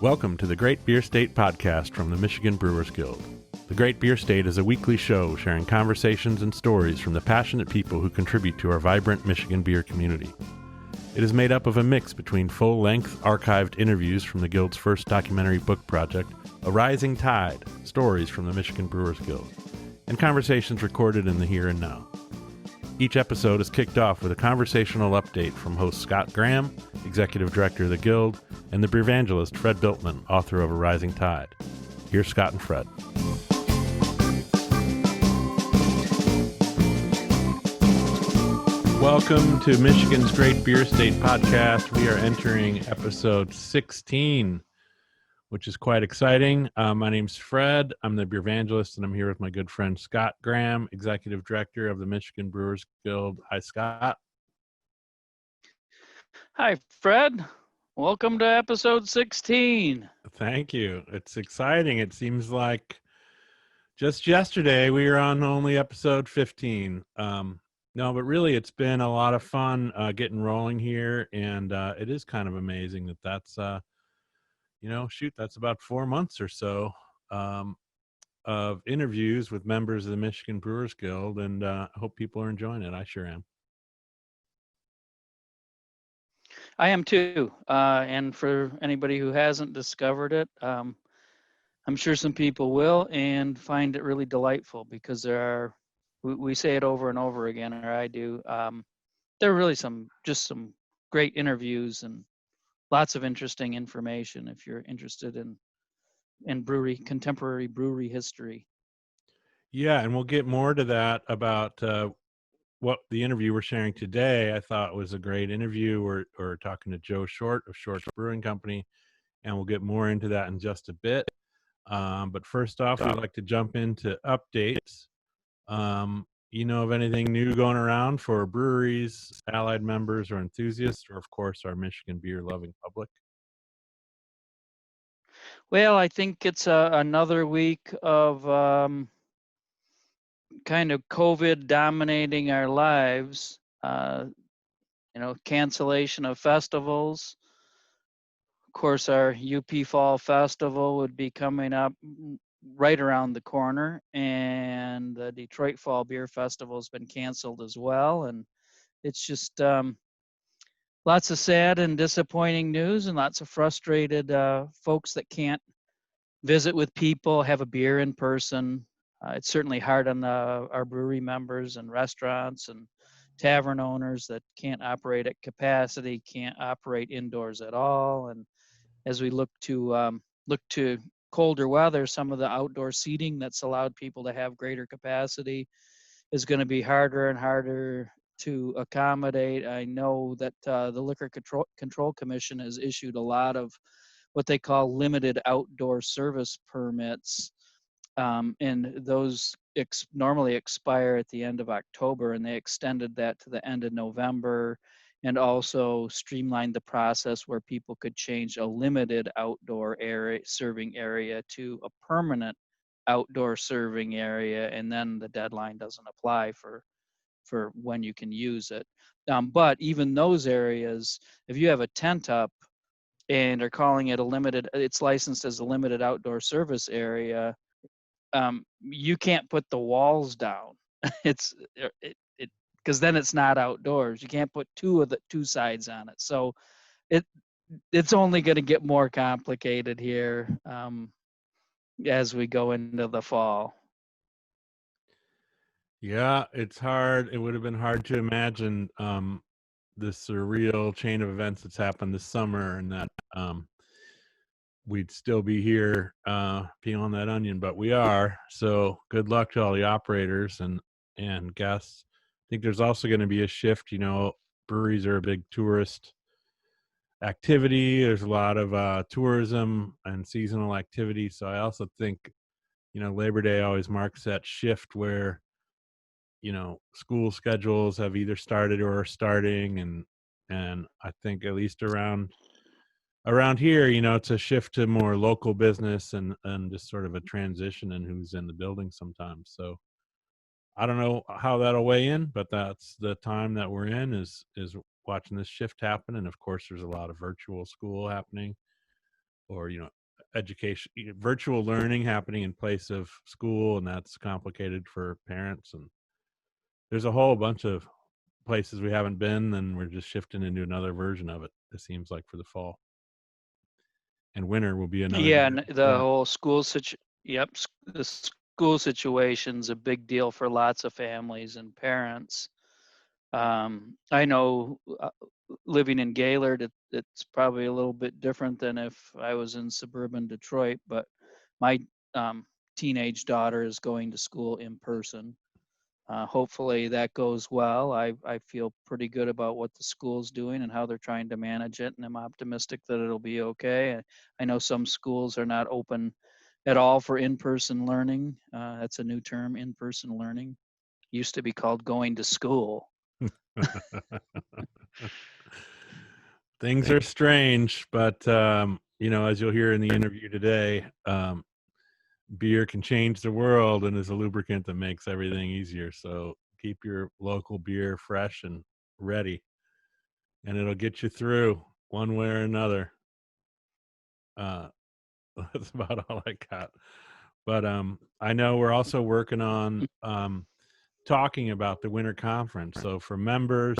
Welcome to the Great Beer State podcast from the Michigan Brewers Guild. The Great Beer State is a weekly show sharing conversations and stories from the passionate people who contribute to our vibrant Michigan beer community. It is made up of a mix between full-length archived interviews from the Guild's first documentary book project, A Rising Tide, Stories from the Michigan Brewers Guild, and conversations recorded in the here and now. Each episode is kicked off with a conversational update from host Scott Graham, Executive Director of the Guild, and the beer-evangelist Fred Biltman, author of A Rising Tide. Here's Scott and Fred. Welcome to Michigan's Great Beer State podcast. We are entering episode 16, which is quite exciting. My name's Fred. I'm the beer evangelist, and I'm here with my good friend Scott Graham, Executive Director of the Michigan Brewers Guild. Hi, Scott. Hi, Fred. Welcome to episode 16. Thank you. It's exciting. It seems like just yesterday we were on only episode 15. No, but really it's been a lot of fun getting rolling here, and it is kind of amazing that that's that's about 4 months or so of interviews with members of the Michigan Brewers Guild, and I hope people are enjoying it. I sure am. I am too. And for anybody who hasn't discovered it, I'm sure some people will and find it really delightful because we say it over and over again, or I do. There are really some great interviews and lots of interesting information if you're interested in contemporary brewery history. Yeah, and we'll get more to that about what the interview we're sharing today. I thought was a great interview. We're talking to Joe Short of Short's Brewing Company, and we'll get more into that in just a bit. But first off, we'd like to jump into updates. You know of anything new going around for breweries, allied members, or enthusiasts, or of course our Michigan beer-loving public? Well, I think it's another week of kind of COVID dominating our lives. Cancellation of festivals. Of course, our UP Fall Festival would be coming up right around the corner, and the Detroit Fall Beer Festival has been canceled as well. And it's just lots of sad and disappointing news, and lots of frustrated folks that can't visit with people, have a beer in person. It's certainly hard on our brewery members and restaurants and tavern owners that can't operate at capacity, can't operate indoors at all. And as we look to colder weather, some of the outdoor seating that's allowed people to have greater capacity is going to be harder and harder to accommodate. I know that the Liquor Control Commission has issued a lot of what they call limited outdoor service permits, and those normally expire at the end of October, and they extended that to the end of November, and also streamlined the process where people could change a limited outdoor serving area to a permanent outdoor serving area, and then the deadline doesn't apply for when you can use it. But even those areas, if you have a tent up and are calling it it's licensed as a limited outdoor service area, you can't put the walls down. Because then it's not outdoors. You can't put two sides on it. So it's only going to get more complicated here as we go into the fall. Yeah, it's hard. It would have been hard to imagine this surreal chain of events that's happened this summer, and that we'd still be here peeling that onion, but we are. So good luck to all the operators and guests. I think there's also going to be a shift. Breweries are a big tourist activity. There's a lot of tourism and seasonal activity. So I also think, Labor Day always marks that shift where, school schedules have either started or are starting. And I think at least around here, it's a shift to more local business and just sort of a transition in who's in the building sometimes. So I don't know how that'll weigh in, but that's the time that we're in is watching this shift happen. And of course, there's a lot of virtual school happening. or education, virtual learning happening in place of school, and that's complicated for parents. And there's a whole bunch of places we haven't been, and we're just shifting into another version of it. It seems like for the fall, and winter will be another Yeah, year and the before. whole yep, the school situation's a big deal for lots of families and parents. I know living in Gaylord, it's probably a little bit different than if I was in suburban Detroit, but my teenage daughter is going to school in person. Hopefully that goes well. I feel pretty good about what the school's doing and how they're trying to manage it, and I'm optimistic that it'll be okay. I know some schools are not open at all for in-person learning. That's a new term, in-person learning. Used to be called going to school. Things are strange, but as you'll hear in the interview today, beer can change the world and is a lubricant that makes everything easier. So keep your local beer fresh and ready, and it'll get you through one way or another. Uh, that's about all I got. But I know we're also working on talking about the winter conference. So for members,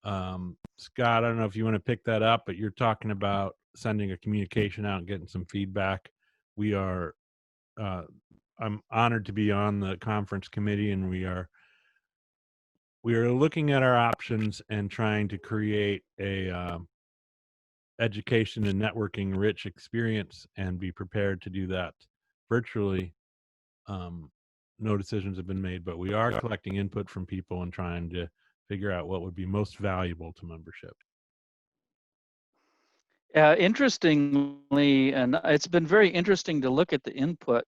Scott, I don't know if you want to pick that up, but you're talking about sending a communication out and getting some feedback. We are I'm honored to be on the conference committee, and we are looking at our options and trying to create a education and networking rich experience, and be prepared to do that virtually. No decisions have been made, but we are collecting input from people and trying to figure out what would be most valuable to membership. Interestingly, and it's been very interesting to look at the input,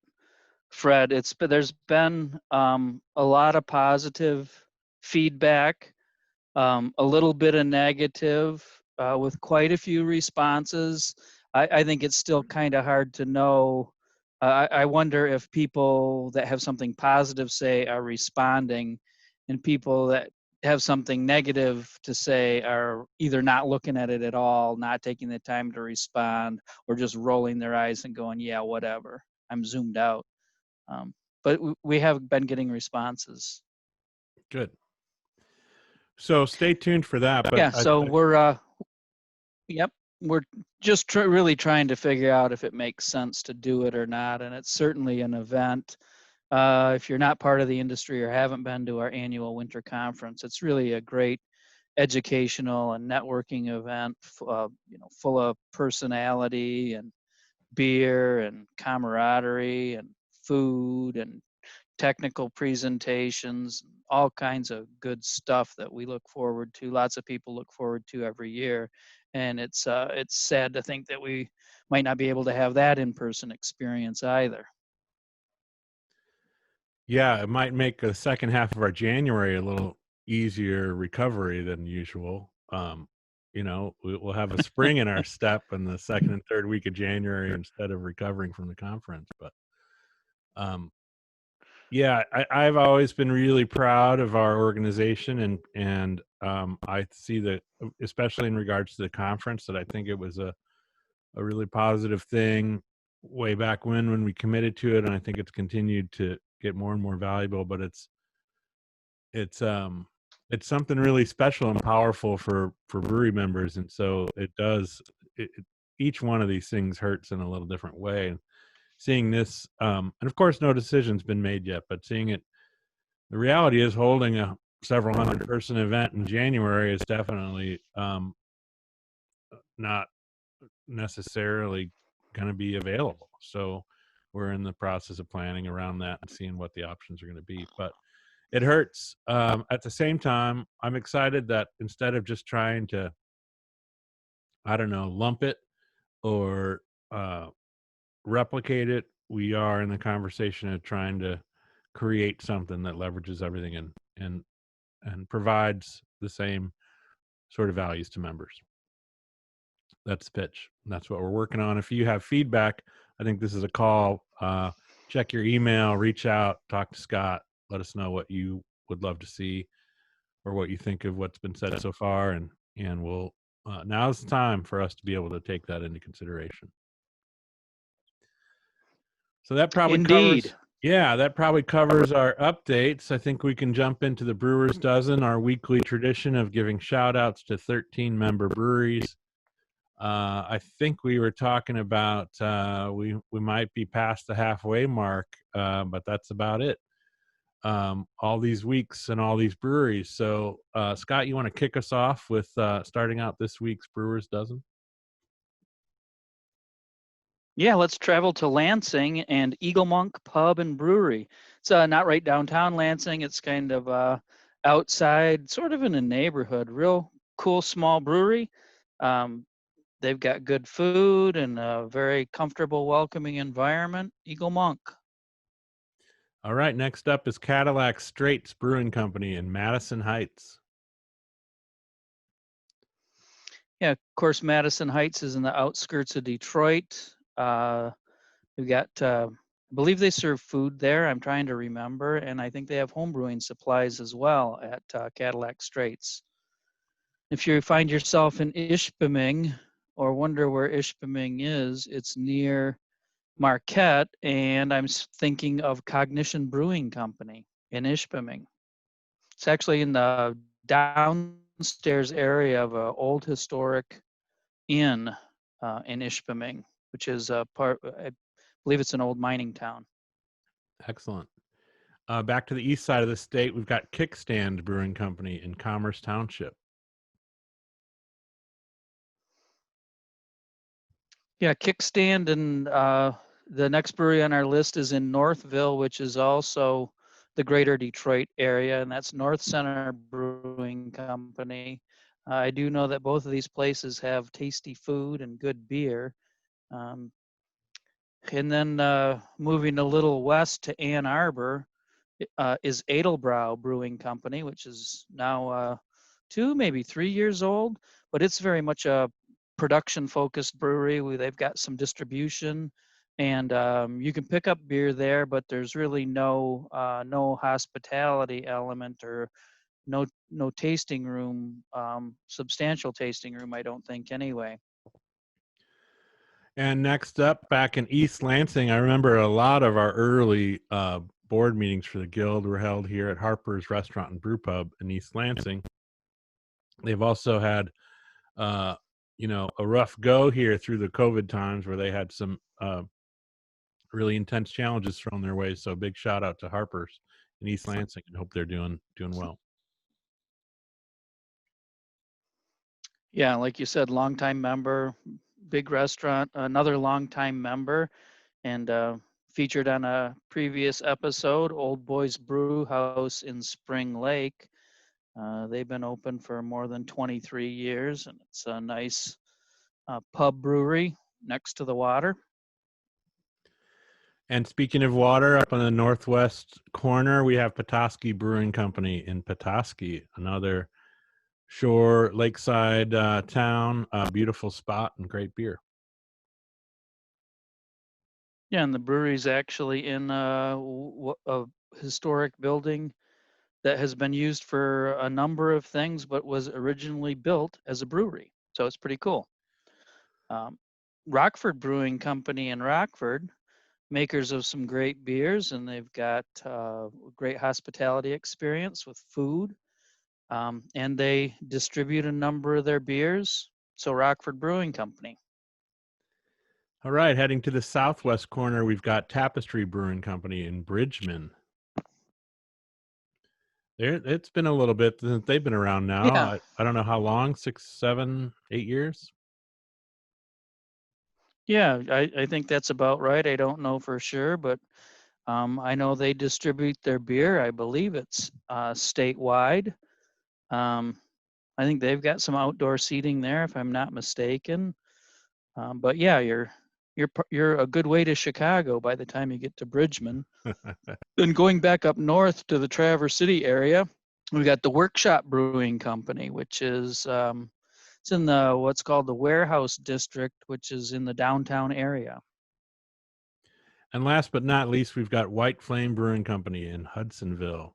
Fred. There's been a lot of positive feedback, a little bit of negative, with quite a few responses. I think it's still kind of hard to know. I wonder if people that have something positive say are responding, and people that have something negative to say are either not looking at it at all, not taking the time to respond, or just rolling their eyes and going, yeah, whatever. I'm zoomed out. But we have been getting responses. Good. So stay tuned for that. But Yeah, so yep, we're just really trying to figure out if it makes sense to do it or not. And it's certainly an event. If you're not part of the industry or haven't been to our annual winter conference, it's really a great educational and networking event, full of personality and beer and camaraderie and food and technical presentations, all kinds of good stuff that we look forward to. Lots of people look forward to every year, and it's sad to think that we might not be able to have that in-person experience either. yeah, it might make the second half of our January a little easier recovery than usual. We'll have a spring in our step in the second and third week of January instead of recovering from the conference. But yeah, I've always been really proud of our organization, and I see that, especially in regards to the conference, that I think it was a really positive thing way back when we committed to it, and I think it's continued to get more and more valuable. But it's something really special and powerful for brewery members, and so each one of these things hurts in a little different way. And seeing this, and of course no decision's been made yet, but seeing it, the reality is holding a several hundred person event in January is definitely not necessarily going to be available. So we're in the process of planning around that and seeing what the options are going to be. But it hurts. At the same time, I'm excited that instead of just trying to, I don't know, lump it or replicate it, we are in the conversation of trying to create something that leverages everything and provides the same sort of values to members. That's the pitch. That's what we're working on. If you have feedback, I think this is a call. Check your email, reach out, talk to Scott, let us know what you would love to see or what you think of what's been said so far, and we'll now's the time for us to be able to take that into consideration. So that probably Indeed. that probably covers our updates. I think we can jump into the Brewers Dozen, our weekly tradition of giving shout outs to 13 member breweries. I think we were talking about we might be past the halfway mark, but that's about it. All these weeks and all these breweries. So, Scott, you want to kick us off with starting out this week's Brewers Dozen? Yeah, let's travel to Lansing and Eagle Monk Pub and Brewery. It's not right downtown Lansing. It's kind of outside, sort of in a neighborhood. Real cool small brewery. They've got good food and a very comfortable, welcoming environment. Eagle Monk. All right, next up is Cadillac Straits Brewing Company in Madison Heights. Yeah, of course, Madison Heights is in the outskirts of Detroit. We've got, I believe they serve food there. I'm trying to remember. And I think they have homebrewing supplies as well at Cadillac Straits. If you find yourself in Ishpeming or wonder where Ishpeming is, it's near Marquette. And I'm thinking of Cognition Brewing Company in Ishpeming. It's actually in the downstairs area of an old historic inn in Ishpeming, which is a part, I believe it's an old mining town. Excellent. Back to the east side of the state, we've got Kickstand Brewing Company in Commerce Township. Yeah, Kickstand and the next brewery on our list is in Northville, which is also the greater Detroit area, and that's North Center Brewing Company. I do know that both of these places have tasty food and good beer. Um, and then moving a little west to Ann Arbor is Edelbrough Brewing Company, which is now 2, maybe 3 years old, but it's very much a production-focused brewery. They've got some distribution, and you can pick up beer there, but there's really no hospitality element or no tasting room, substantial tasting room, I don't think, anyway. And next up, back in East Lansing, I remember a lot of our early board meetings for the Guild were held here at Harper's Restaurant and Brew Pub in East Lansing. They've also had, a rough go here through the COVID times where they had some really intense challenges thrown their way. So big shout out to Harper's in East Lansing, and hope they're doing well. Yeah, like you said, longtime member, big restaurant, another longtime member, and featured on a previous episode, Old Boys Brew House in Spring Lake. They've been open for more than 23 years, and it's a nice pub brewery next to the water. And speaking of water, up on the northwest corner, we have Petoskey Brewing Company in Petoskey, another shore lakeside town, beautiful spot and great beer. Yeah, and the brewery's actually in a historic building that has been used for a number of things, but was originally built as a brewery. So it's pretty cool. Rockford Brewing Company in Rockford, makers of some great beers, and they've got great hospitality experience with food. And they distribute a number of their beers. So Rockford Brewing Company. All right, heading to the southwest corner, we've got Tapestry Brewing Company in Bridgeman. It's been a little bit since they've been around now. Yeah. I don't know how long, 6, 7, 8 years? Yeah, I think that's about right. I don't know for sure, but I know they distribute their beer. I believe it's statewide. I think they've got some outdoor seating there, if I'm not mistaken. But yeah, you're a good way to Chicago by the time you get to Bridgeman. Then going back up north to the Traverse City area, we got the Workshop Brewing Company, which is it's in the what's called the Warehouse District, which is in the downtown area. And last but not least, we've got White Flame Brewing Company in Hudsonville.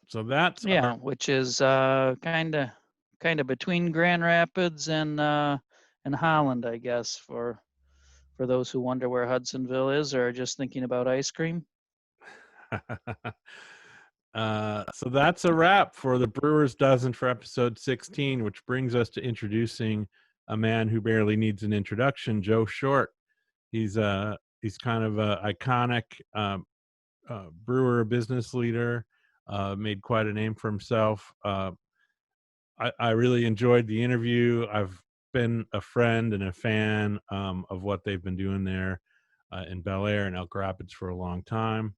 So that's which is kind of between Grand Rapids and Holland, I guess, for for those who wonder where Hudsonville is or are just thinking about ice cream. So that's a wrap for the Brewers Dozen for episode 16, which brings us to introducing a man who barely needs an introduction, Joe Short. He's kind of an iconic brewer, business leader, made quite a name for himself. I really enjoyed the interview. I've been a friend and a fan of what they've been doing there in Bel Air and Elk Rapids for a long time.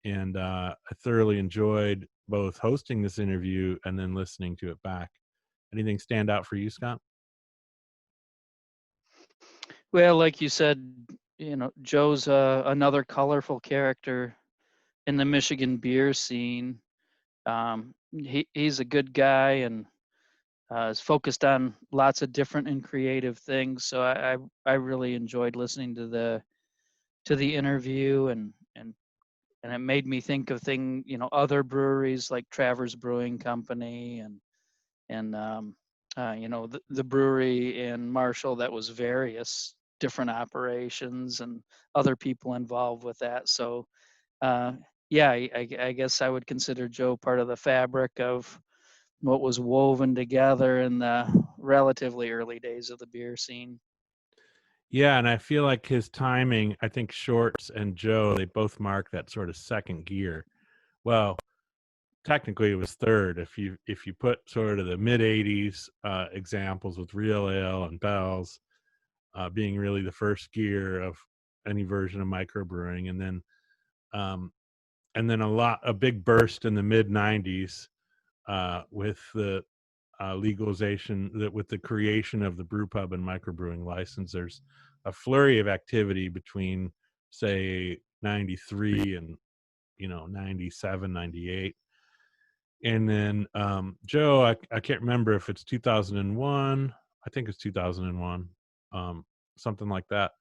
And I thoroughly enjoyed both hosting this interview and then listening to it back. Anything stand out for you, Scott? Well, like you said, Joe's another colorful character in the Michigan beer scene. He's a good guy and is focused on lots of different and creative things. So I really enjoyed listening to the interview, and it made me think of other breweries like Travers Brewing Company and the brewery in Marshall that was various different operations and other people involved with that. So yeah, I guess I would consider Joe part of the fabric of what was woven together in the relatively early days of the beer scene. Yeah, and I feel like his timing, I think Shorts and Joe, they both mark that sort of second gear. Well, technically it was third if you put sort of the mid 80s examples with Real Ale and Bell's being really the first gear of any version of microbrewing, and then a big burst in the mid 90s with the legalization, with the creation of the brew pub and microbrewing license. There's a flurry of activity between say 93 and 97, 98. And then Joe, I can't remember if it's 2001. I think it's 2001, something like that.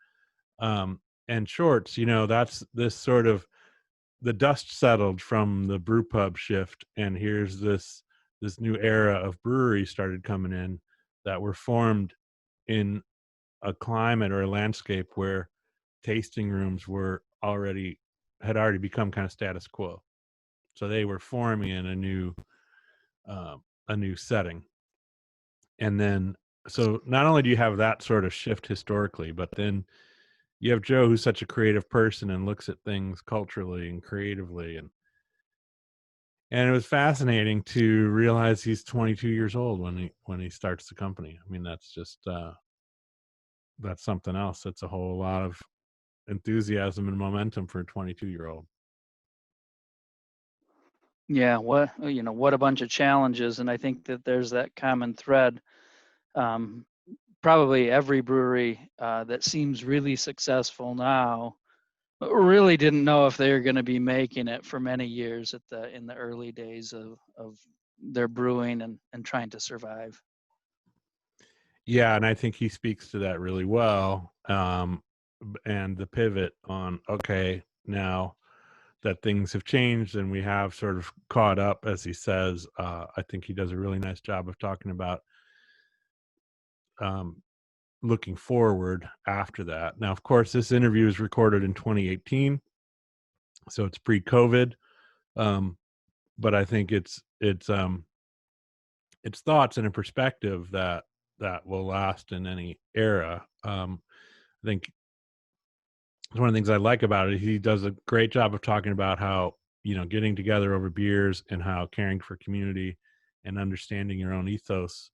And Shorts, that's this sort of the dust settled from the brew pub shift, and here's this new era of breweries started coming in that were formed in a climate or a landscape where tasting rooms had already become kind of status quo. So they were forming in a new setting. And then, so not only do you have that sort of shift historically, but then you have Joe, who's such a creative person and looks at things culturally and creatively. And it was fascinating to realize he's 22 years old when he starts the company. I mean, that's just, that's something else. That's a whole lot of enthusiasm and momentum for a 22-year-old. Yeah, what a bunch of challenges, and I think that there's that common thread. Probably every brewery that seems really successful now really didn't know if they were going to be making it for many years in the early days of their brewing and trying to survive. Yeah, and I think he speaks to that really well. And the pivot on, okay, now that things have changed and we have sort of caught up, as he says, I think he does a really nice job of talking about looking forward after that. Now, of course, this interview is recorded in 2018, so it's pre-COVID, but I think it's thoughts and a perspective that will last in any era. I think one of the things I like about it, he does a great job of talking about how, getting together over beers and how caring for community and understanding your own ethos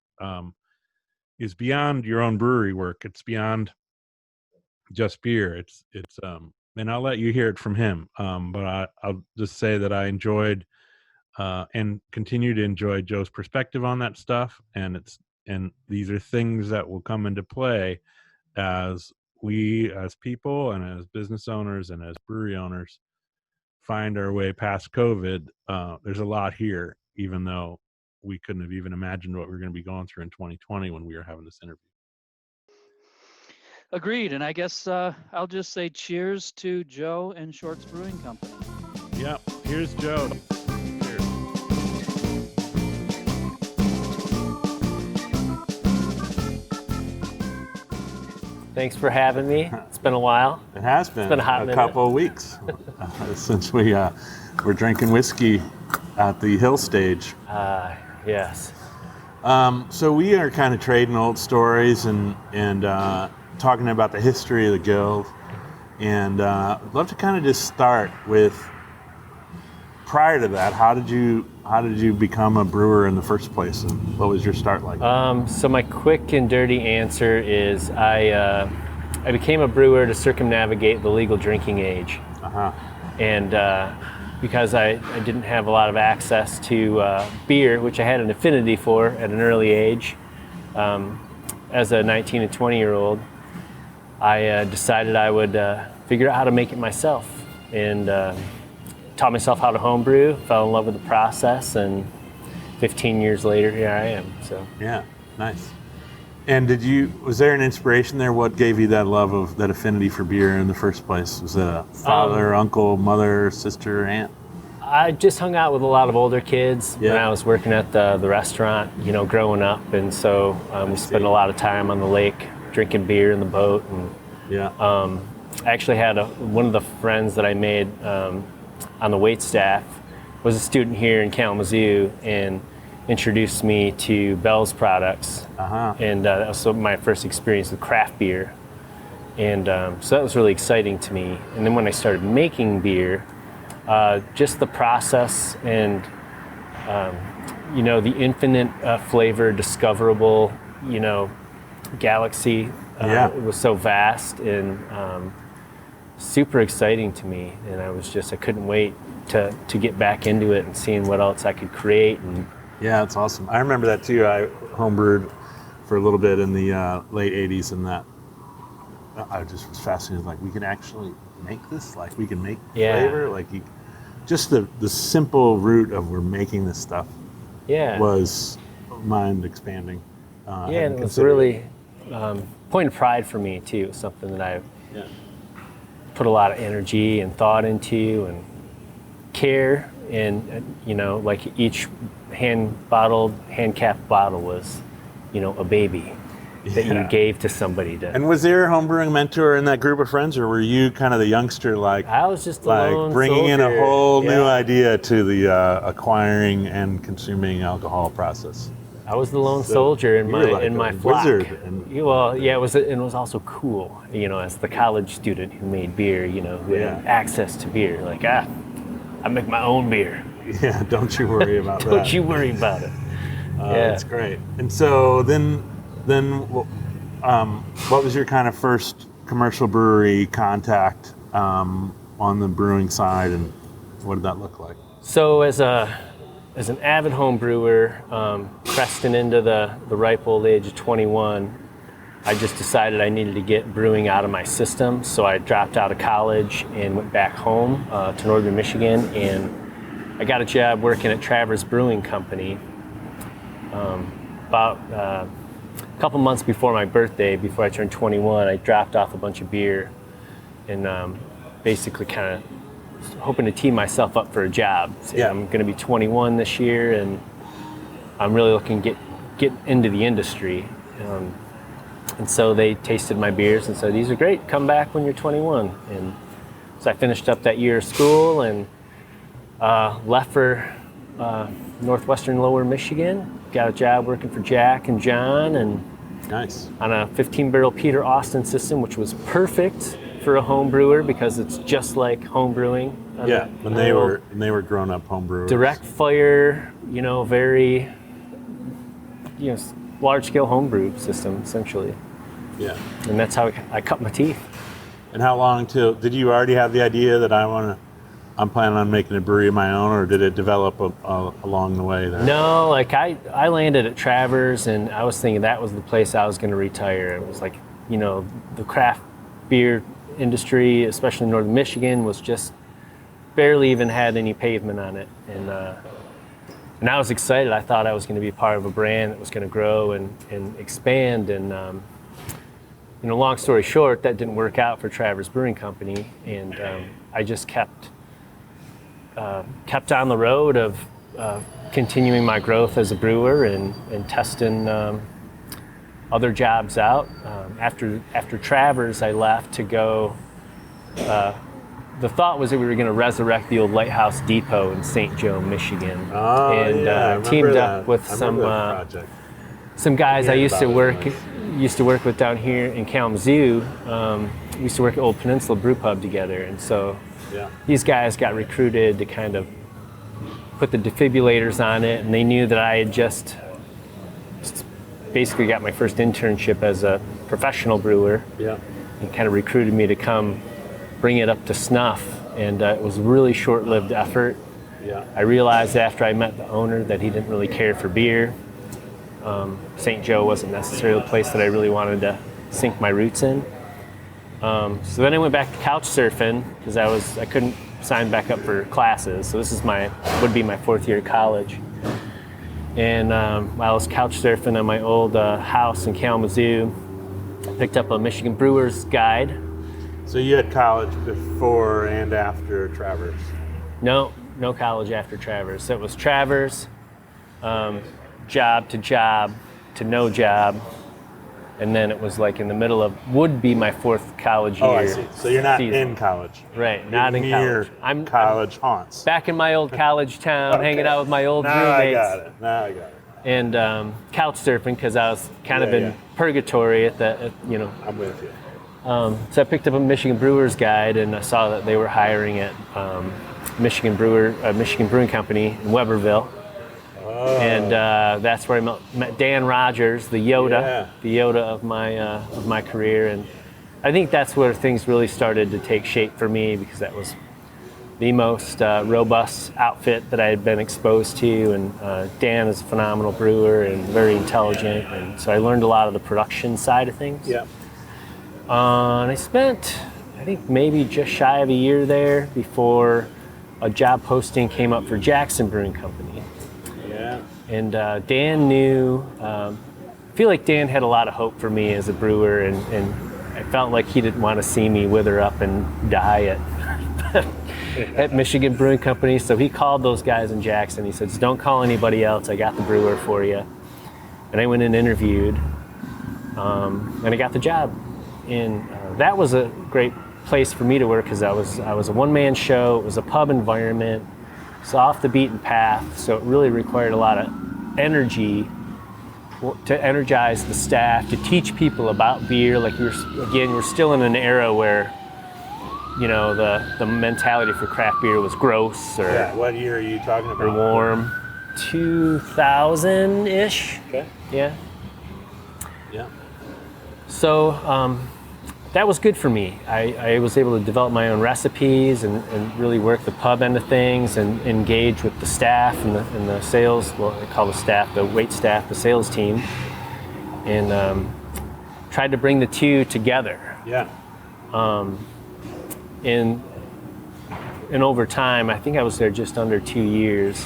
is beyond your own brewery work. It's beyond just beer. It's and I'll let you hear it from him. But I'll just say that I enjoyed and continue to enjoy Joe's perspective on that stuff. And these are things that will come into play as we, as people and as business owners and as brewery owners, find our way past COVID. There's a lot here, even though we couldn't have even imagined what we were going to be going through in 2020 when we were having this interview. Agreed. And I guess I'll just say cheers to Joe and Shorts Brewing Company. Yep. Here's Joe. Thanks for having me. It's been a while. It has been, been a hot minute. couple of weeks since we were drinking whiskey at the Hill Stage. Yes. So we are kind of trading old stories and talking about the history of the guild. And I'd love to kind of just start with, prior to that, how did you become a brewer in the first place, and what was your start like? So my quick and dirty answer is I became a brewer to circumnavigate the legal drinking age. And because I didn't have a lot of access to beer, which I had an affinity for at an early age, as a 19 and 20-year-old, I decided I would figure out how to make it myself, and taught myself how to homebrew, fell in love with the process, and 15 years later, here I am. So yeah, nice. And was there an inspiration there? What gave you that love of that affinity for beer in the first place? Was it a father, uncle, mother, sister, aunt? I just hung out with a lot of older kids when I was working at the restaurant, growing up, and so we spent a lot of time on the lake drinking beer in the boat. And I actually had one of the friends that I made on the wait staff was a student here in Kalamazoo and introduced me to Bell's products. And that was my first experience with craft beer. And so that was really exciting to me. And then when I started making beer, just the process and, the infinite flavor discoverable, galaxy, it was so vast and super exciting to me. And I couldn't wait to get back into it and seeing what else I could create. And yeah, it's awesome. I remember that too. I homebrewed for a little bit in the late 80s, and that I just was fascinated. Like, we can actually make this? Like, we can make flavor? Like, just the simple root of we're making this stuff was mind expanding. And it was really point of pride for me too. Something that I've put a lot of energy and thought into and care, and like each hand-capped bottle was a baby that you gave to somebody to. And was there a homebrewing mentor in that group of friends, or were you kind of the youngster, like I was just lone bringing in a soldier. whole new idea to the acquiring and consuming alcohol process? I was the lone soldier in my flock. Wizard. It was also cool, as the college student who made beer, who had access to beer. Like, I make my own beer. Yeah, don't you worry about that. Don't you worry about it. That's great. And so then, what was your kind of first commercial brewery contact on the brewing side, and what did that look like? So as an avid home brewer, cresting into the ripe old age of 21, I just decided I needed to get brewing out of my system. So I dropped out of college and went back home to northern Michigan, and I got a job working at Travers Brewing Company about a couple months before my birthday, before I turned 21. I dropped off a bunch of beer and basically kind of hoping to tee myself up for a job. So I'm going to be 21 this year, and I'm really looking to get into the industry. And so they tasted my beers and said, "These are great. Come back when you're 21." And so I finished up that year of school and left for northwestern lower Michigan. Got a job working for Jack and John, and on a 15-barrel Peter Austin system, which was perfect for a home brewer because it's just like home brewing. When they were grown-up home brewers. Direct fire, very large-scale home brew system essentially. Yeah. And that's how I cut my teeth. And how long till did you already have the idea that I'm planning on making a brewery of my own, or did it develop along the way there? No, like I landed at Travers, and I was thinking that was the place I was going to retire. It was like, the craft beer industry, especially in northern Michigan, was just barely even had any pavement on it. And I was excited. I thought I was going to be part of a brand that was going to grow and expand. And long story short, that didn't work out for Travers Brewing Company, and I just kept on the road of continuing my growth as a brewer and testing a other jobs out. After Travers, I left to go. The thought was that we were going to resurrect the old Lighthouse Depot in St. Joe, Michigan, and teamed up with some guys I used to work with down here in Kalamazoo. We used to work at Old Peninsula Brew Pub together, and so these guys got recruited to kind of put the defibrillators on it, and they knew that I had just basically got my first internship as a professional brewer, and kind of recruited me to come bring it up to snuff, and it was a really short-lived effort. I realized after I met the owner that he didn't really care for beer. St. Joe wasn't necessarily the place that I really wanted to sink my roots in. So then I went back to couch surfing because I couldn't sign back up for classes. So this would be my 4th year of college. And while I was couch surfing on my old house in Kalamazoo, I picked up a Michigan Brewers guide. So you had college before and after Travers? No college after Travers. So it was Travers, job to no job, and then it was like in the middle of would be my 4th college year. Oh, I see. So you're not season. in college. Right, not in college. I'm college haunts. Back in my old college town, hanging out with my old roommates. Now I got it. And couch surfing because I was kind of in purgatory at I'm with you. So I picked up a Michigan Brewers guide, and I saw that they were hiring at Michigan Brewing Company in Weberville. Oh. And that's where I met Dan Rogers, the Yoda of my career. And I think that's where things really started to take shape for me, because that was the most robust outfit that I had been exposed to. And Dan is a phenomenal brewer and very intelligent. And so I learned a lot of the production side of things. Yeah. And I spent, I think, maybe just shy of a year there before a job posting came up for Jackson Brewing Company. Yeah. And Dan knew, I feel like Dan had a lot of hope for me as a brewer, and I felt like he didn't want to see me wither up and die at Michigan Brewing Company. So he called those guys in Jackson. He said, "Don't call anybody else. I got the brewer for you." And I went and interviewed, and I got the job. And that was a great place for me to work because I was a one-man show. It was a pub environment. It's off the beaten path, so it really required a lot of energy to energize the staff, to teach people about beer. Like we're still in an era where, the mentality for craft beer was gross or what year are you talking about? Or warm, 2000-ish. Okay. Yeah. Yeah. So that was good for me. I was able to develop my own recipes and really work the pub end of things and engage with the staff and the sales, well, I call the staff, the wait staff, the sales team, and tried to bring the two together. Yeah. And over time, I think I was there just under 2 years,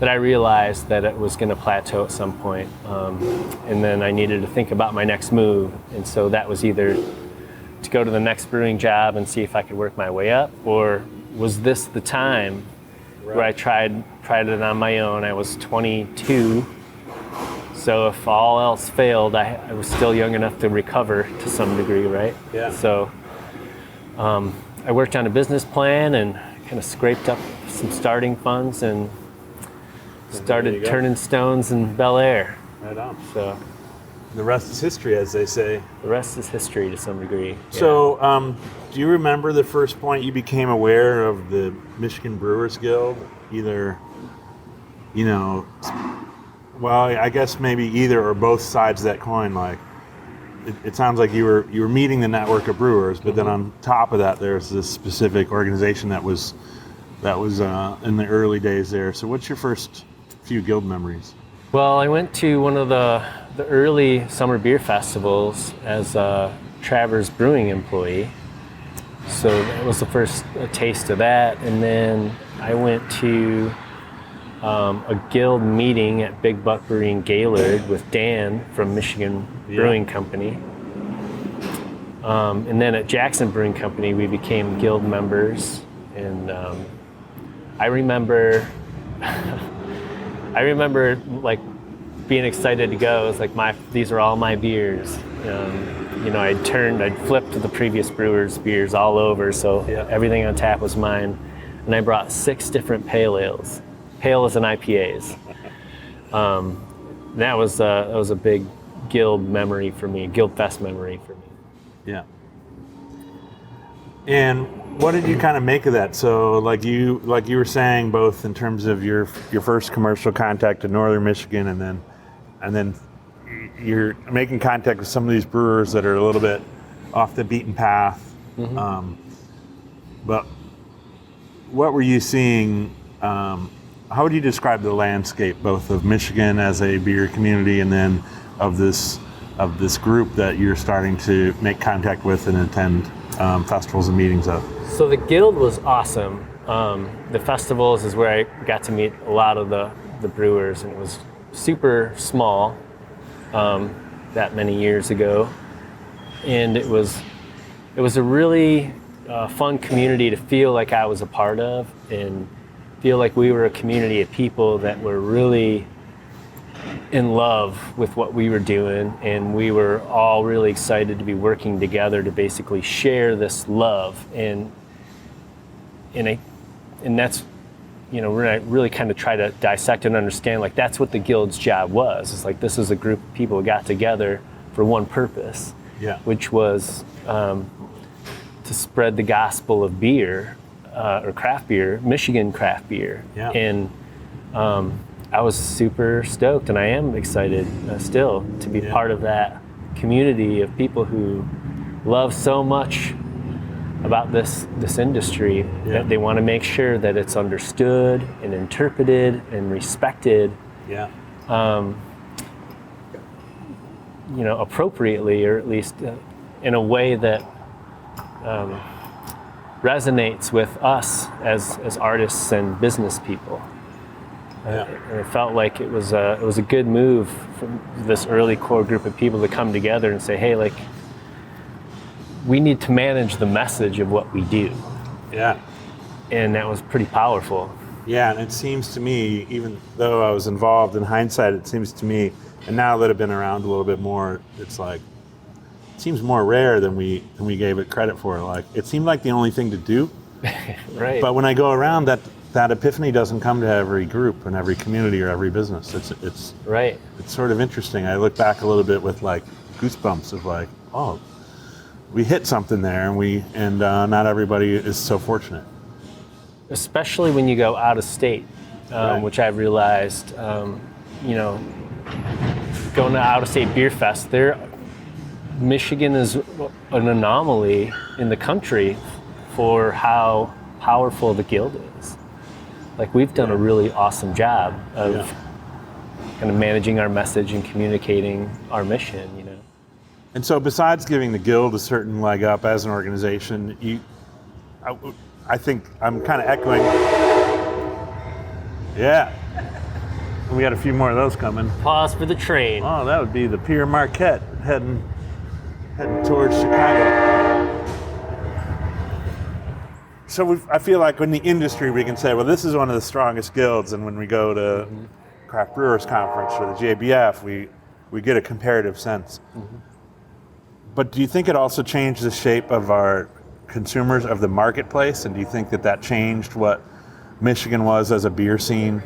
that I realized that it was going to plateau at some point. And then I needed to think about my next move. And so that was either to go to the next brewing job and see if I could work my way up, or was this the time where I tried it on my own? I was 22. So if all else failed, I was still young enough to recover to some degree, right? Yeah. So I worked on a business plan and kind of scraped up some starting funds and started turning stones in Bel Air. Right on. So the rest is history, as they say. The rest is history to some degree. So do you remember the first point you became aware of the Michigan Brewers Guild? Either, well, I guess maybe either or both sides of that coin. Like, it sounds like you were meeting the network of brewers, but then on top of that, there's this specific organization that was in the early days there. So what's your first few guild memories? Well, I went to one of the early summer beer festivals as a Travers Brewing employee. So that was the first taste of that. And then I went to a guild meeting at Big Buck Brewery in Gaylord with Dan from Michigan Brewing Company. And then at Jackson Brewing Company, we became guild members. And I remember like being excited to go. It was like these are all my beers. I'd flipped the previous brewers' beers all over, so everything on tap was mine. And I brought 6 different pale ales and IPAs. That was a big Guild memory for me, Guild Fest memory for me. Yeah. And what did you kind of make of that? So like you were saying, both in terms of your first commercial contact in northern Michigan, and then you're making contact with some of these brewers that are a little bit off the beaten path. Mm-hmm. But what were you seeing? How would you describe the landscape, both of Michigan as a beer community, and then of this group that you're starting to make contact with and attend festivals and meetings of? So the Guild was awesome. The festivals is where I got to meet a lot of the brewers, and it was super small that many years ago, and it was a really fun community to feel like I was a part of, and feel like we were a community of people that were really in love with what we were doing, and we were all really excited to be working together to basically share this love, and that's, we're really kind of try to dissect and understand, like, that's what the Guild's job was. It's like, this is a group of people who got together for one purpose, which was to spread the gospel of beer, or craft beer, Michigan craft beer. Yeah. And I was super stoked, and I am excited still to be part of that community of people who love so much about this industry that they want to make sure that it's understood and interpreted and respected, appropriately, or at least in a way that resonates with us as artists and business people. And it felt like it was a good move from this early core group of people to come together and say, hey, like, we need to manage the message of what we do. Yeah. And that was pretty powerful. Yeah, and it seems to me, even though I was involved in hindsight, it seems to me, and now that I've been around a little bit more, it's like, it seems more rare than we gave it credit for. Like, it seemed like the only thing to do. Right. But when I go around, that epiphany doesn't come to every group and every community or every business. It's right. It's sort of interesting. I look back a little bit with like goosebumps of like, oh, we hit something there, and not everybody is so fortunate. Especially when you go out of state, which I've realized, going to out of state beer fest, Michigan is an anomaly in the country for how powerful the Guild is. Like, we've done a really awesome job of kind of managing our message and communicating our mission, And so, besides giving the Guild a certain leg up as an organization, I think I'm kind of echoing. Yeah. We got a few more of those coming. Pause for the train. Oh, that would be the Pierre Marquette heading towards Chicago. So I feel like in the industry we can say, well, this is one of the strongest guilds, and when we go to Craft Brewers Conference or the JBF, we get a comparative sense. Mm-hmm. But do you think it also changed the shape of our consumers, of the marketplace? And do you think that changed what Michigan was as a beer scene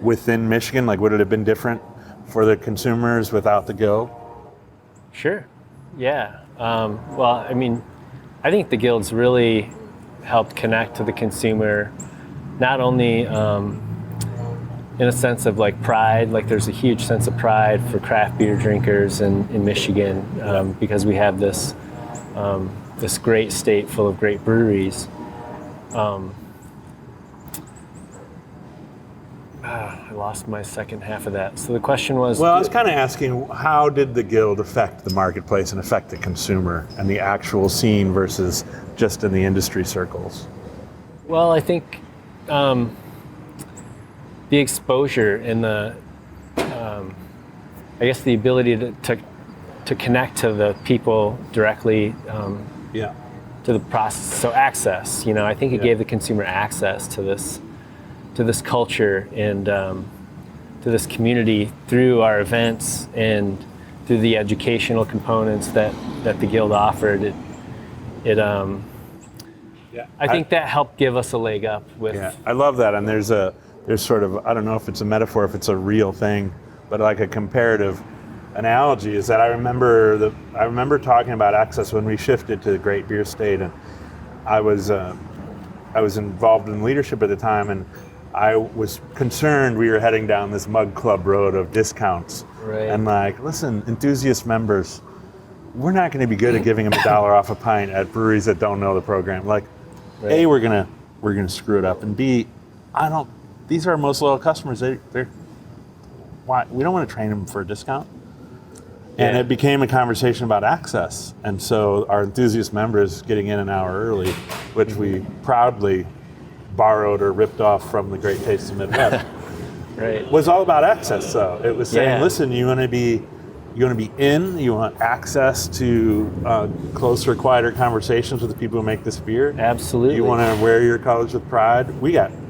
within Michigan? Like, would it have been different for the consumers without the Guild? Sure. Yeah. Well, I mean, I think the Guild's really helped connect to the consumer, not only in a sense of like pride, like there's a huge sense of pride for craft beer drinkers in Michigan, because we have this great state full of great breweries. I lost my second half of that. So the question was... Well, I was kind of asking, how did the Guild affect the marketplace and affect the consumer and the actual scene versus just in the industry circles? Well, I think the exposure and the ability to connect to the people directly to the process. So access, I think it gave the consumer access to this culture and this community through our events and through the educational components that the guild offered. I think that helped give us a leg up with. Yeah, I love that. And there's sort of, I don't know if it's a metaphor, if it's a real thing, but like a comparative analogy is that I remember talking about access when we shifted to the Great Beer State, and I was involved in leadership at the time, and I was concerned we were heading down this mug club road of discounts. Right. And like, listen, enthusiast members, we're not going to be good at giving them $1 off a pint at breweries that don't know the program. Like, right. A, we're gonna screw it up, and B, these are our most loyal customers. Why we don't want to train them for a discount. And it became a conversation about access. And so our enthusiast members getting in an hour early, which we proudly borrowed or ripped off from the Great Taste of Midwest, right. was all about access. So it was saying, listen, you want to be in, you want access to closer, quieter conversations with the people who make this beer. Absolutely. You want to wear your colors with pride.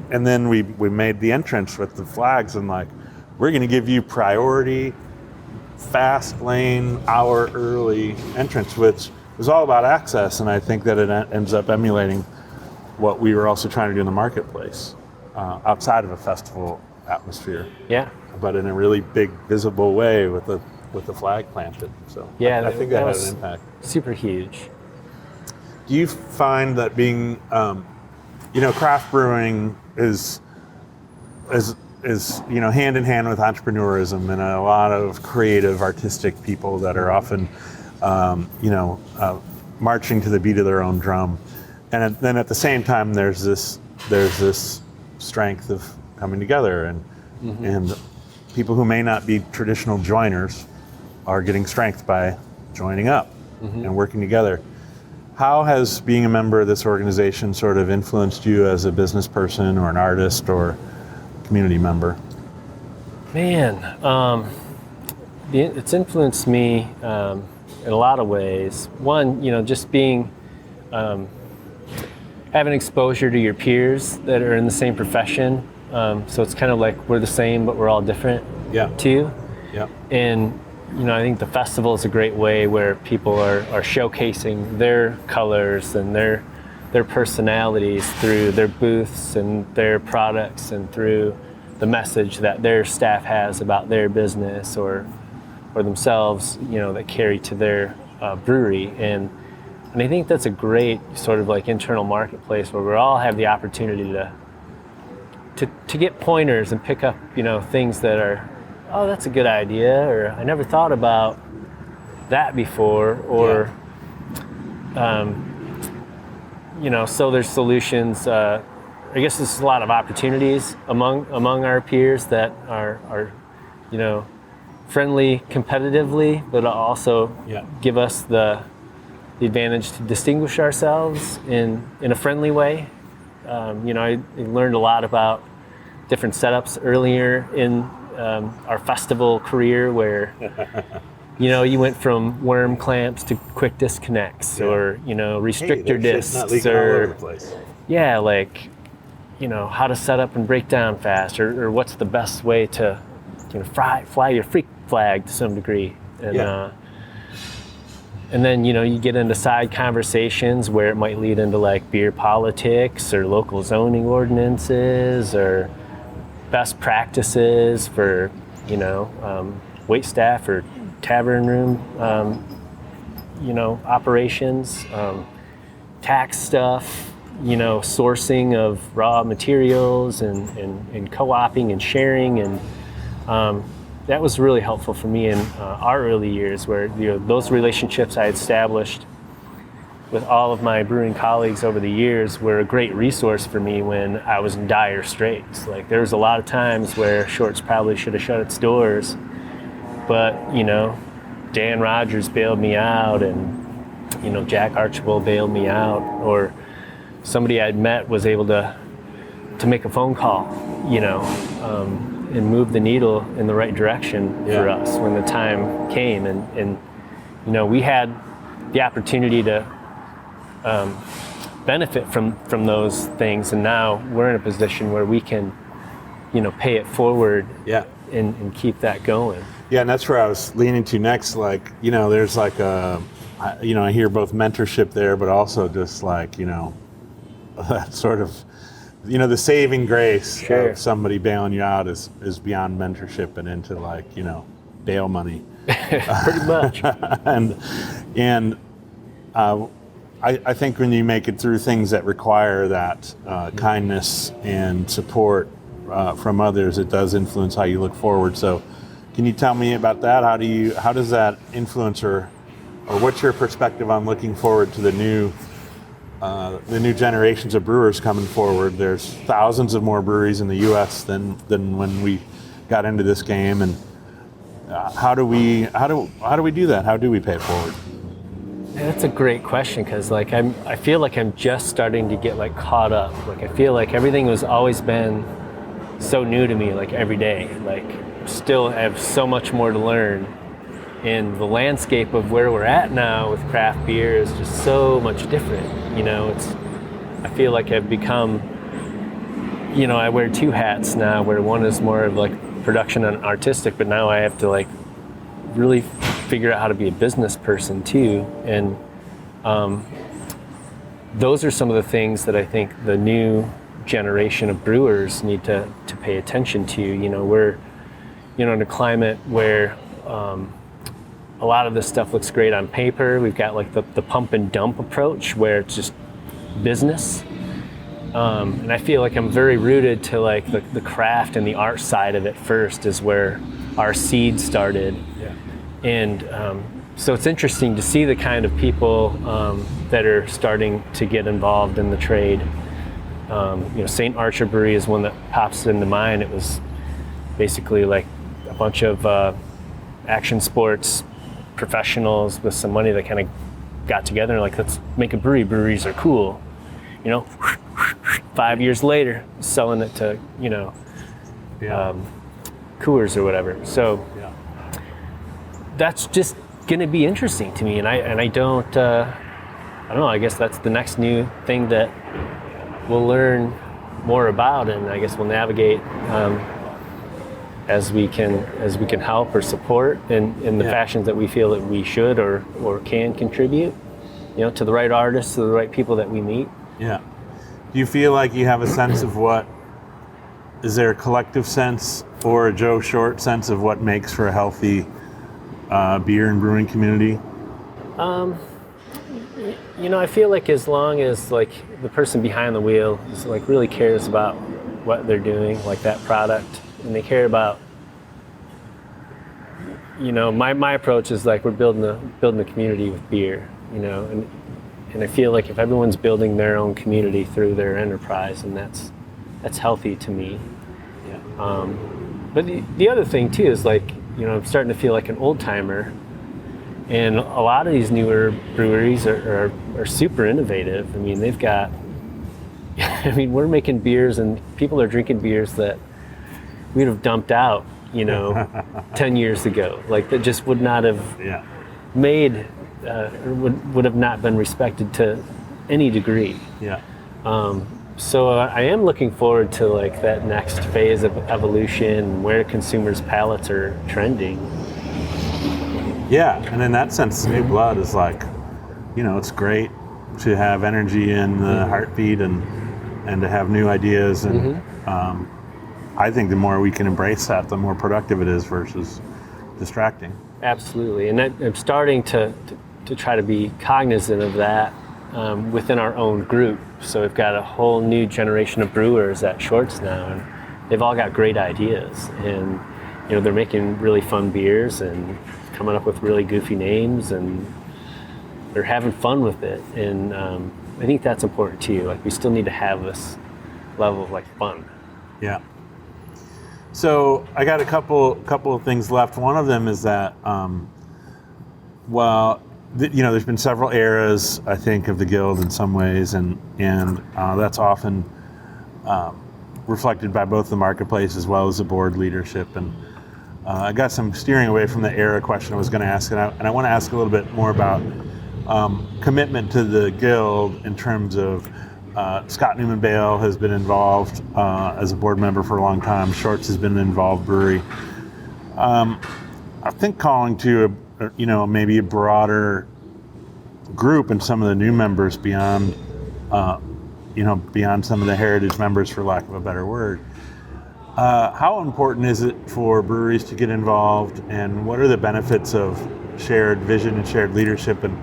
And then we made the entrance with the flags and like, we're going to give you priority, fast lane, hour early entrance, which was all about access. And I think that it ends up emulating what we were also trying to do in the marketplace, outside of a festival atmosphere. Yeah. But in a really big, visible way with the flag planted. So I think that had an impact. Super huge. Do you find that being, craft brewing is hand in hand with entrepreneurism and a lot of creative, artistic people that are often, marching to the beat of their own drum, and then at the same time there's this strength of coming together, and people who may not be traditional joiners are getting strength by joining up and working together. How has being a member of this organization sort of influenced you as a business person or an artist or community member? Man, it's influenced me in a lot of ways. One, just being, having exposure to your peers that are in the same profession. So it's kind of like we're the same, but we're all different. Yeah. Too. Yeah. And I think the festival is a great way where people are showcasing their colors and their personalities through their booths and their products and through the message that their staff has about their business or themselves, that carry to their brewery. And I think that's a great sort of like internal marketplace where we all have the opportunity to get pointers and pick up, things that are, oh, that's a good idea, or I never thought about that before, or, so there's solutions. I guess there's a lot of opportunities among our peers that are friendly competitively, but also give us the advantage to distinguish ourselves in a friendly way. I learned a lot about different setups earlier in our festival career where, you went from worm clamps to quick disconnects or, restrictor discs not leaking all over the place. Yeah, like, how to set up and break down fast or what's the best way to, fly your freak flag to some degree. And then, you get into side conversations where it might lead into like beer politics or local zoning ordinances or best practices for, wait staff or tavern room, operations, tax stuff, sourcing of raw materials and co-oping and sharing. And that was really helpful for me in our early years where, those relationships I had established with all of my brewing colleagues over the years were a great resource for me when I was in dire straits. Like there was a lot of times where Shorts probably should have shut its doors, but, Dan Rogers bailed me out and, Jack Archibald bailed me out, or somebody I'd met was able to make a phone call, and move the needle in the right direction for us when the time came. And we had the opportunity to benefit from those things, and now we're in a position where we can, pay it forward and keep that going. Yeah, and that's where I was leaning to next. Like, there's like I hear both mentorship there, but also just like, that sort of, the saving grace Sure. of somebody bailing you out is beyond mentorship and into like, bail money. Pretty much. and I think when you make it through things that require that kindness and support from others, it does influence how you look forward. So can you tell me about that? How does that influence or what's your perspective on looking forward to the new generations of brewers coming forward? There's thousands of more breweries in the U.S. than when we got into this game, and how do we do that? How do we pay it forward? That's a great question, because like I feel like I'm just starting to get like caught up. Like I feel like everything has always been so new to me, like every day. Like still have so much more to learn. And the landscape of where we're at now with craft beer is just so much different. I feel like I've become, I wear two hats now, where one is more of like production and artistic, but now I have to like really figure out how to be a business person too. And those are some of the things that I think the new generation of brewers need to pay attention to. We're, in a climate where a lot of this stuff looks great on paper. We've got like the pump and dump approach where it's just business. And I feel like I'm very rooted to like the craft and the art side of it first is where our seed started. Yeah. And so it's interesting to see the kind of people that are starting to get involved in the trade. St. Archer Brewery is one that pops into mind. It was basically like a bunch of action sports professionals with some money that kind of got together and like, let's make a brewery. Breweries are cool. 5 years later, selling it to, Coors or whatever. So that's just going to be interesting to me. And I don't know, I guess that's the next new thing that we'll learn more about. And I guess we'll navigate as we can help or support in the fashions that we feel that we should or can contribute, to the right artists, to the right people that we meet. Yeah. Do you feel like you have a sense of is there a collective sense or a Joe Short sense of what makes for a healthy beer and brewing community? I feel like as long as like the person behind the wheel is like really cares about what they're doing, like that product, and they care about, my approach is like we're building a community with beer, and I feel like if everyone's building their own community through their enterprise, and that's healthy to me. Yeah. But the other thing too is like, I'm starting to feel like an old timer, and a lot of these newer breweries are super innovative. I mean, they've got, we're making beers and people are drinking beers that we'd have dumped out, 10 years ago. Like that just would not have made, would have not been respected to any degree. Yeah. So I am looking forward to like that next phase of evolution, where consumers' palates are trending. Yeah, and in that sense, new blood is like, it's great to have energy in the heartbeat and to have new ideas. And I think the more we can embrace that, the more productive it is versus distracting. Absolutely, and I'm starting to try to be cognizant of that within our own group. So we've got a whole new generation of brewers at Shorts now, and they've all got great ideas, and they're making really fun beers and coming up with really goofy names, and they're having fun with it. And I think that's important too. Like we still need to have this level of like fun. Yeah. So I got a couple of things left. One of them is that, there's been several eras, I think, of the Guild in some ways, and that's often reflected by both the marketplace as well as the board leadership. And I got some steering away from the era question I was going to ask, and I want to ask a little bit more about commitment to the Guild in terms of Scott Newman Bale has been involved as a board member for a long time. Shorts has been an involved brewery. I think calling to maybe a broader group and some of the new members beyond some of the heritage members, for lack of a better word. How important is it for breweries to get involved, and what are the benefits of shared vision and shared leadership? And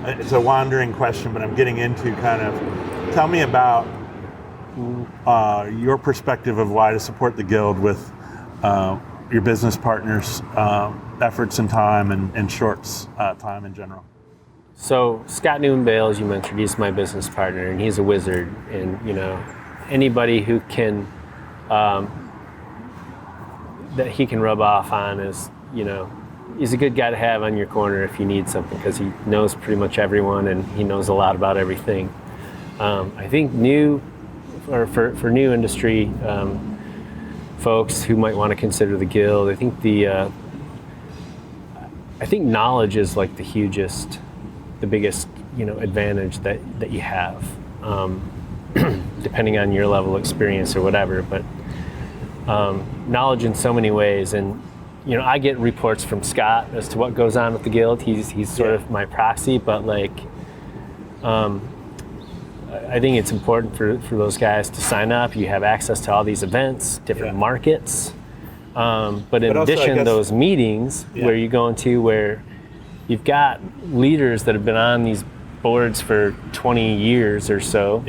it's a wandering question, but I'm getting into tell me about your perspective of why to support the Guild with your business partners' efforts and time and Short's time in general. So Scott Newman-Bales, you mentioned, he's my business partner, and he's a wizard. And anybody who can that he can rub off on is he's a good guy to have on your corner if you need something, because he knows pretty much everyone and he knows a lot about everything. I think for new industry folks who might want to consider the Guild, I think knowledge is like the biggest advantage that you have, depending on your level of experience or whatever. But knowledge in so many ways, and I get reports from Scott as to what goes on with the Guild. He's sort of my proxy, but I think it's important for those guys to sign up. You have access to all these events, different markets, but in addition, those meetings where you go into where you've got leaders that have been on these boards for 20 years or so,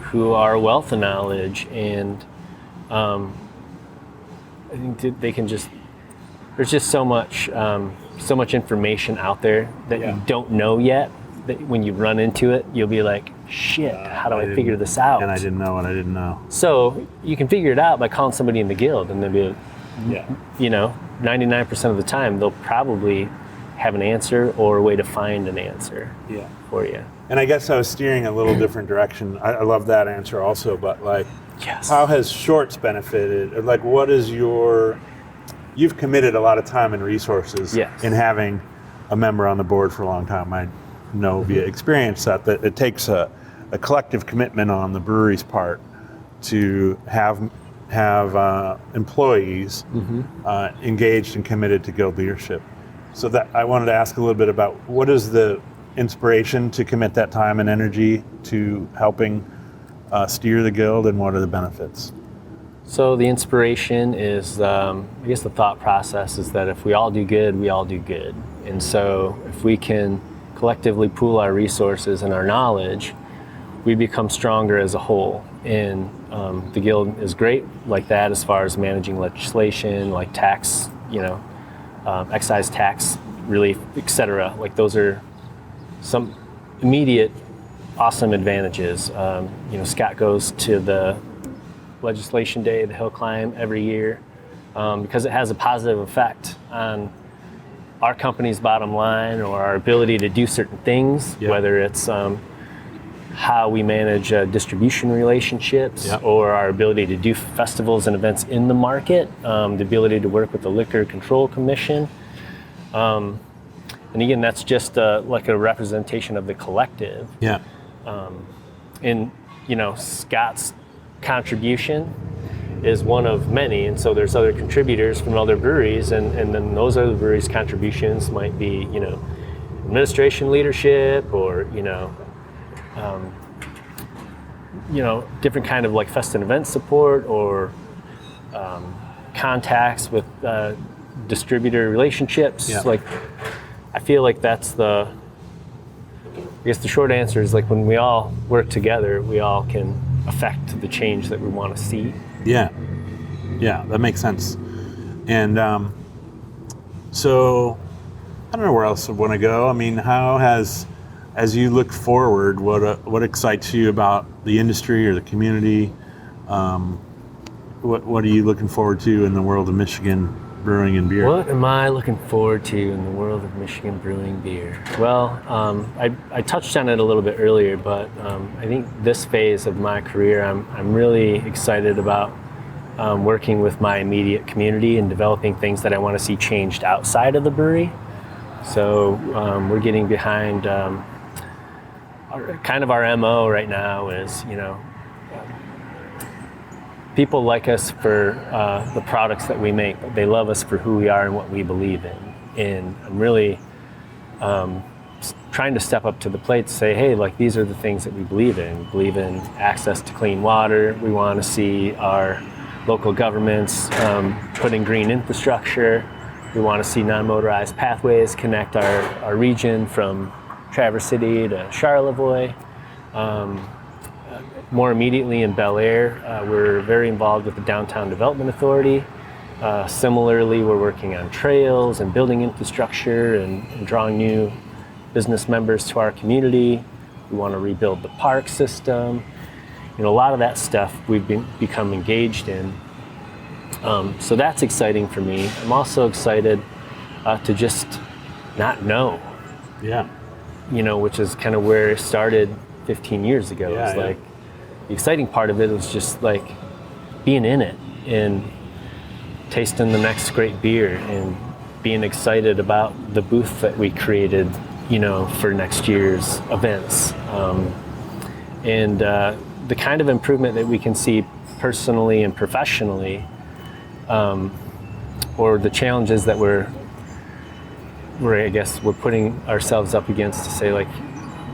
who are a wealth of knowledge, and I think they can there's just so much information out there that you don't know yet, that when you run into it, you'll be like, shit, how do I figure this out? And I didn't know what I didn't know. So you can figure it out by calling somebody in the Guild, and they'll be, 99% of the time, they'll probably have an answer or a way to find an answer for you. And I guess I was steering a little different direction. I love that answer also, but how has Shorts benefited? What is you've committed a lot of time and resources in having a member on the board for a long time. I know via experience that it takes a collective commitment on the brewery's part to have employees engaged and committed to Guild leadership. So that I wanted to ask a little bit about what is the inspiration to commit that time and energy to helping steer the Guild, and what are the benefits? So the inspiration is, I guess the thought process is that if we all do good, we all do good. And so if we can collectively pool our resources and our knowledge, we become stronger as a whole. And the Guild is great like that as far as managing legislation, like tax, excise tax relief, etc. Those are some immediate awesome advantages. Scott goes to the legislation day, the hill climb, every year because it has a positive effect on our company's bottom line or our ability to do certain things, whether it's how we manage distribution relationships or our ability to do festivals and events in the market, the ability to work with the Liquor Control Commission. And again, that's just like a representation of the collective. And Scott's contribution is one of many, and so there's other contributors from other breweries, and then those other breweries' contributions might be administration leadership, or different kind of fest and event support, or contacts with distributor relationships. I feel like that's I guess the short answer is when we all work together, we all can affect the change that we want to see. Yeah, that makes sense. And so I don't know where else I want to go. I mean, as you look forward, what excites you about the industry or the community? What are you looking forward to in the world of Michigan brewing and beer? What am I looking forward to in the world of Michigan brewing beer? Well, I touched on it a little bit earlier, but I think this phase of my career, I'm really excited about working with my immediate community and developing things that I want to see changed outside of the brewery. So we're getting behind our MO right now is, people like us for the products that we make, but they love us for who we are and what we believe in. And I'm really trying to step up to the plate to say, hey, like, these are the things that we believe in. We believe in access to clean water. We want to see our local governments put in green infrastructure. We want to see non-motorized pathways connect our region from Traverse City to Charlevoix. More immediately in Bel Air, we're very involved with the Downtown Development Authority. Similarly, we're working on trails and building infrastructure and drawing new business members to our community. We want to rebuild the park system. A lot of that stuff we've become engaged in. So that's exciting for me. I'm also excited to just not know. Yeah. Which is kind of where it started 15 years ago. Yeah, It's like, the exciting part of it was just like being in it and tasting the next great beer and being excited about the booth that we created, for next year's events. And the kind of improvement that we can see personally and professionally, or the challenges that we're putting ourselves up against to say, like,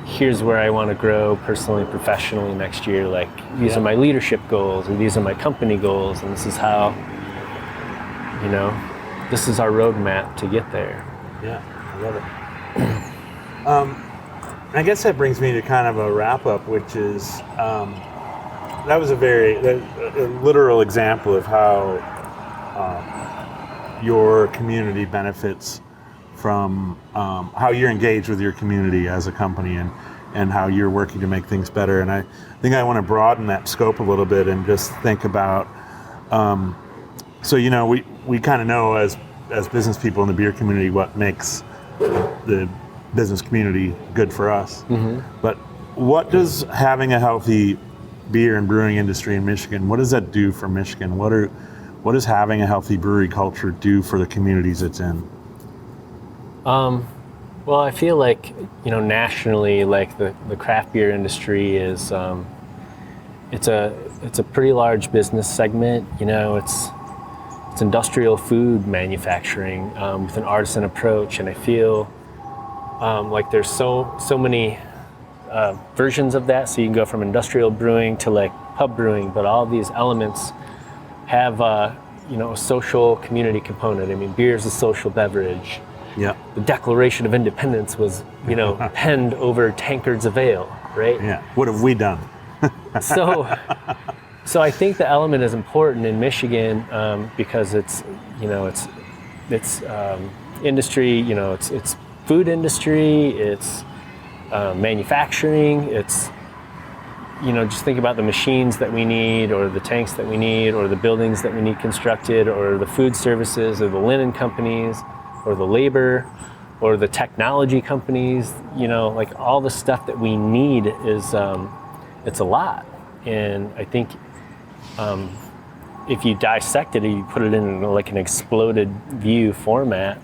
here's where I want to grow personally and professionally next year. Like, these are my leadership goals, or these are my company goals, and this is how, this is our roadmap to get there. Yeah, I love it. I guess that brings me to kind of a wrap up, which is that was a literal example of how your community benefits from how you're engaged with your community as a company and how you're working to make things better. And I think I want to broaden that scope a little bit and just think about, we kind of know as business people in the beer community what makes the business community good for us. Mm-hmm. But what does having a healthy beer and brewing industry in Michigan, what does that do for Michigan? What does having a healthy brewery culture do for the communities it's in? Well, I feel like, nationally, like the craft beer industry is, it's a pretty large business segment. It's industrial food manufacturing with an artisan approach, and I feel like there's so many versions of that. So you can go from industrial brewing to like pub brewing, but all these elements have a social community component. I mean, beer is a social beverage. Yeah. The Declaration of Independence was, penned over tankards of ale, right? Yeah. What have we done? So I think the element is important in Michigan because it's industry. It's food industry. It's manufacturing. It's just think about the machines that we need, or the tanks that we need, or the buildings that we need constructed, or the food services, or the linen companies, or the labor, or the technology companies, like all the stuff that we need is, it's a lot. And I think if you dissect it, or you put it in like an exploded view format,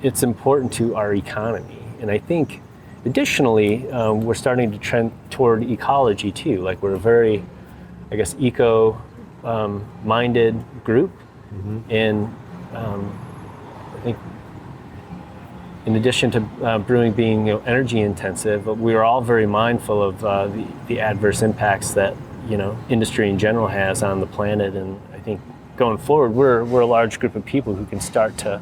it's important to our economy. And I think additionally, we're starting to trend toward ecology too. Like, we're a very, eco-minded group. Mm-hmm. And I think in addition to brewing being energy intensive, we are all very mindful of the adverse impacts that industry in general has on the planet. And I think going forward, we're a large group of people who can start to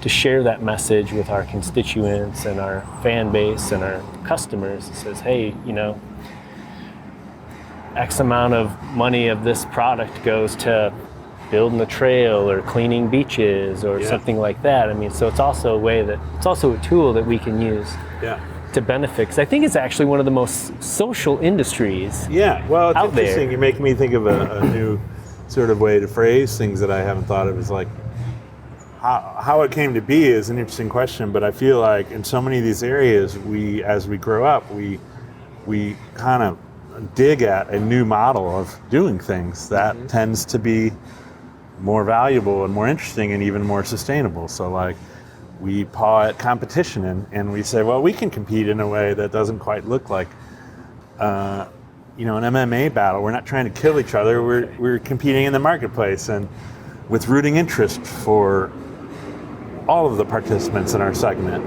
share that message with our constituents and our fan base and our customers. It says, hey, X amount of money of this product goes to building a trail or cleaning beaches or something like that. I mean, so it's also a tool that we can use to benefit. Because I think it's actually one of the most social industries. Yeah, well, it's interesting. There. You make me think of a new sort of way to phrase things that I haven't thought of. Is like how it came to be is an interesting question, but I feel like in so many of these areas, as we grow up, we kind of dig at a new model of doing things that mm-hmm. tends to be more valuable and more interesting and even more sustainable. So like we paw at competition and we say, well, we can compete in a way that doesn't quite look like an MMA battle. We're not trying to kill each other. We're competing in the marketplace and with rooting interest for all of the participants in our segment.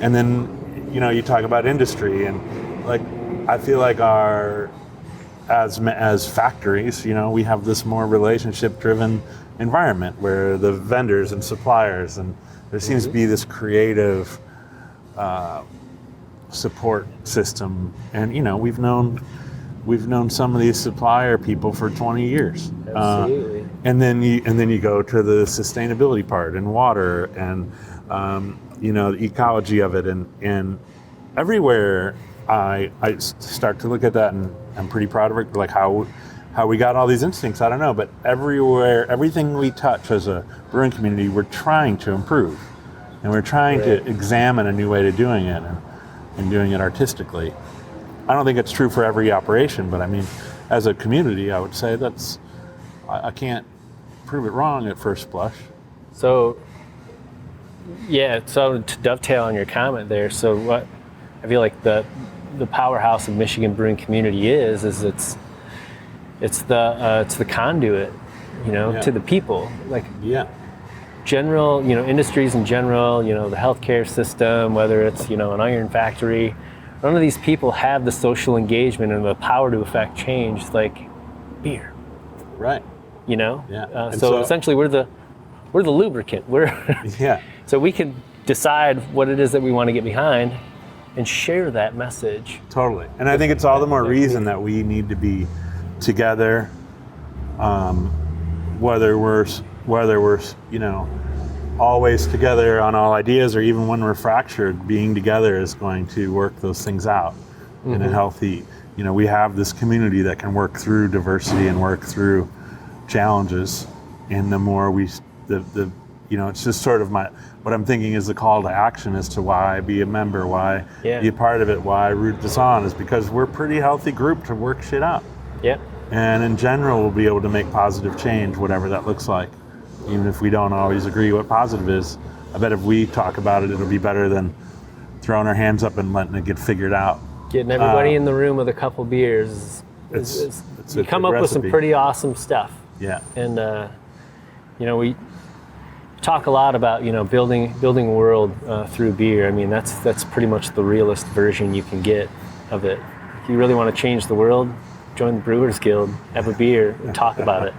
And then, you talk about industry, and like, I feel like as factories, we have this more relationship-driven environment where the vendors and suppliers, and there seems to be this creative support system. And we've known some of these supplier people for 20 years. Absolutely. And then you go to the sustainability part and water and the ecology of it, and everywhere I start to look at that, and I'm pretty proud of it, like how we got all these instincts, I don't know, but everywhere, everything we touch as a brewing community, we're trying to improve, and we're trying to examine a new way to doing it, and doing it artistically. I don't think it's true for every operation, but I mean, as a community, I would say I can't prove it wrong at first blush. So to dovetail on your comment there, so what I feel like the powerhouse of Michigan brewing community is it's the conduit, to the people, like general, industries in general, the healthcare system, whether it's, an iron factory, none of these people have the social engagement and the power to affect change like beer. Right. So essentially we're the lubricant. So we can decide what it is that we want to get behind and share that message. Totally. And I think it's all the more reason that we need to be together, whether we're always together on all ideas, or even when we're fractured, being together is going to work those things out in a healthy, we have this community that can work through diversity and work through challenges. And the more it's just sort of what I'm thinking is the call to action as to why be a member, why be a part of it, why root this on, is because we're a pretty healthy group to work shit out. Yeah. And in general, we'll be able to make positive change, whatever that looks like. Even if we don't always agree what positive is, I bet if we talk about it, it'll be better than throwing our hands up and letting it get figured out. Getting everybody in the room with a couple beers. You come up with some pretty awesome stuff. Yeah. And, we talk a lot about, building a world through beer. I mean, that's pretty much the realest version you can get of it. If you really want to change the world, join the Brewers Guild, have a beer, and talk about it.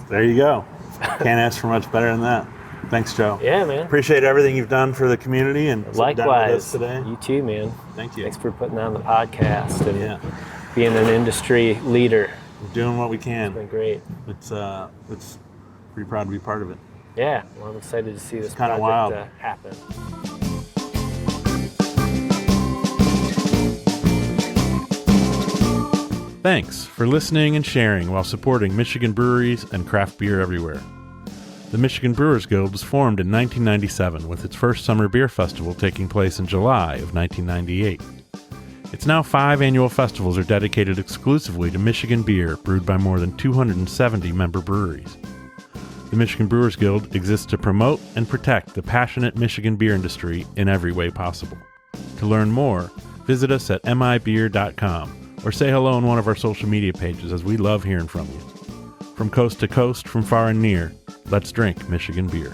There you go. Can't ask for much better than that. Thanks, Joe. Yeah, man. Appreciate everything you've done for the community and likewise with us today. You too, man. Thank you. Thanks for putting on the podcast and being an industry leader. We're doing what we can. It's been great. It's pretty proud to be part of it. Yeah, well, I'm excited to see this project wild. Happen. Thanks for listening and sharing while supporting Michigan breweries and craft beer everywhere. The Michigan Brewers Guild was formed in 1997 with its first summer beer festival taking place in July of 1998. Its now 5 annual festivals are dedicated exclusively to Michigan beer brewed by more than 270 member breweries. The Michigan Brewers Guild exists to promote and protect the passionate Michigan beer industry in every way possible. To learn more, visit us at mibeer.com or say hello on one of our social media pages, as we love hearing from you. From coast to coast, from far and near, let's drink Michigan beer.